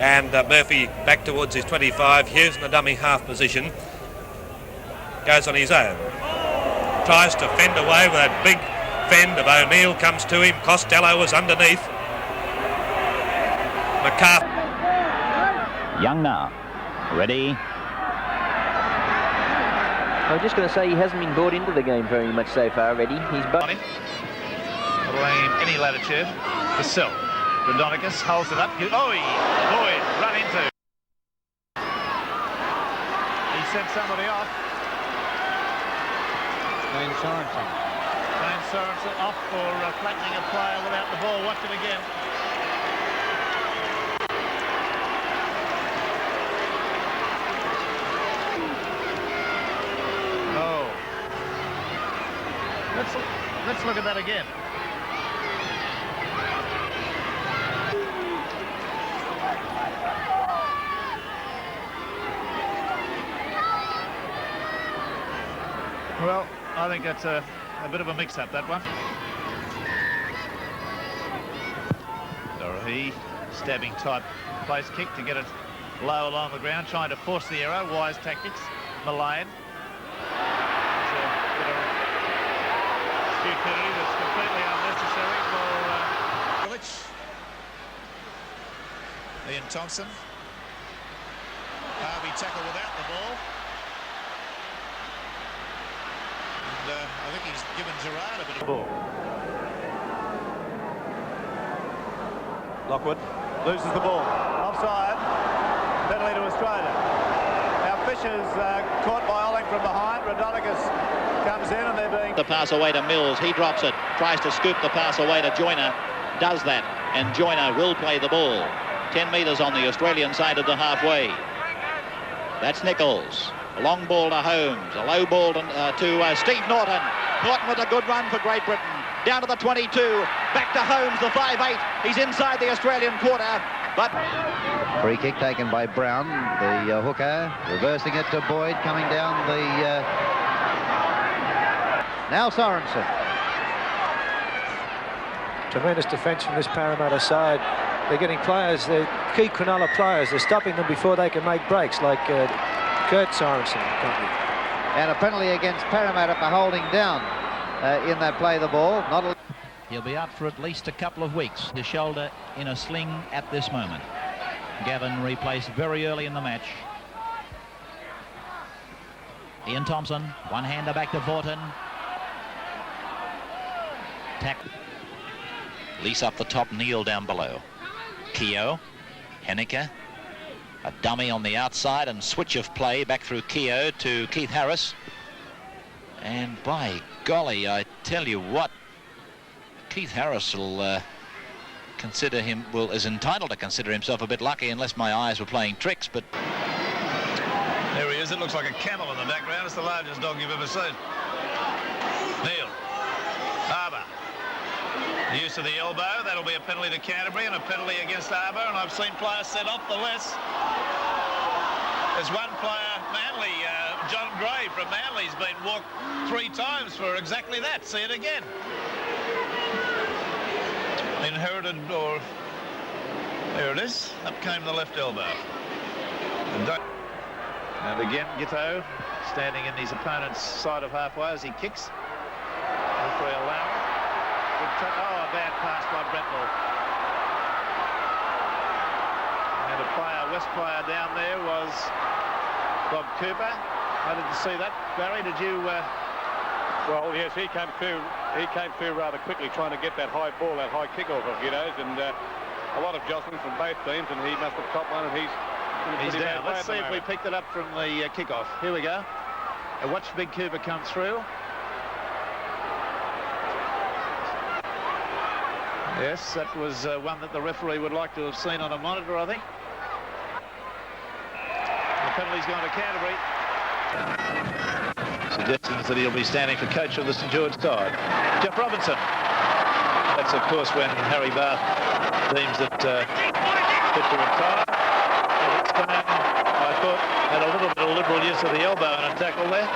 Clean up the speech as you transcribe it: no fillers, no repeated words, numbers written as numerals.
And Murphy back towards his 25. Hughes in the dummy half position. Goes on his own. Tries to fend away with that big fend of O'Neill. Comes to him. Costello was underneath. McCarthy. Young now. Ready. I was just going to say he hasn't been brought into the game very much so far already. He's allowing any latitude for Silk. Rodonicus holds it up. Oh, Boyd run into. He sent somebody off. Lane Sorensen. Lane Sorensen off for flattening a player without the ball. Watch it again. Oh. Let's look at that again. Well, I think that's a bit of a mix-up, that one. Dorothy, stabbing type place kick to get it low along the ground, trying to force the error. Wise tactics. Mullane. There's a bit of stupidity that's completely unnecessary for Village. Ian Thompson. Harvey tackle without the ball. And I think he's given Gerard a bit of ball. Lockwood loses the ball. Offside. Penalty to Australia. Now Fisher's caught by Olling from behind. Rodonicus comes in and they're being... The pass away to Mills. He drops it. Tries to scoop the pass away to Joyner. Does that. And Joyner will play the ball. 10 metres on the Australian side of the halfway. That's Nichols. A long ball to Holmes, a low ball to Steve Norton. Norton with a good run for Great Britain. Down to the 22, back to Holmes, the 5'8". He's inside the Australian quarter, but... Free kick taken by Brown, the hooker, reversing it to Boyd, coming down the... Now Sorensen. Tremendous defence from this Parramatta side. They're getting players, they're key Cronulla players. They're stopping them before they can make breaks, like... Kurt Sorensen and company. And a penalty against Parramatta for holding down in that play the ball. He'll be out for at least a couple of weeks. His shoulder in a sling at this moment. Gavin replaced very early in the match. Ian Thompson, one-hander back to Vaughton. Lease up the top, Neil down below. Keogh, Henniker. A dummy on the outside and switch of play back through Keogh to Keith Harris. And by golly, I tell you what, Keith Harris will consider him, is entitled to consider himself a bit lucky unless my eyes were playing tricks, but... There he is. It looks like a camel in the background. It's the largest dog you've ever seen. Neil. Harbour. Use of the elbow, that'll be a penalty to Canterbury and a penalty against Harbour, and I've seen players sent off the less. There's one player, Manly, John Gray from Manly's been walked 3 times for exactly that. See it again. Inherited, or there it is. Up came the left elbow. And again, Giteau standing in his opponent's side of halfway as he kicks. Referee allowing. Oh, a bad pass by Brentwell. And a player, West player down there was Bob Cooper. How did you see that, Barry? Did you... Well, yes, he came through rather quickly trying to get that high ball, that high kick-off of Giteau's, and a lot of jostling from both teams, and he must have topped one, and he's down. Let's see if we picked it up from the kick-off. Here we go. Watch Big Cooper come through. Yes, that was one that the referee would like to have seen on a monitor, I think. The penalty's gone to Canterbury. Suggestions that he'll be standing for coach of the St George side. Jeff Robinson. That's, of course, when Harry Bath deems that fit to retire. And this time, I thought, had a little bit of liberal use of the elbow in a tackle there.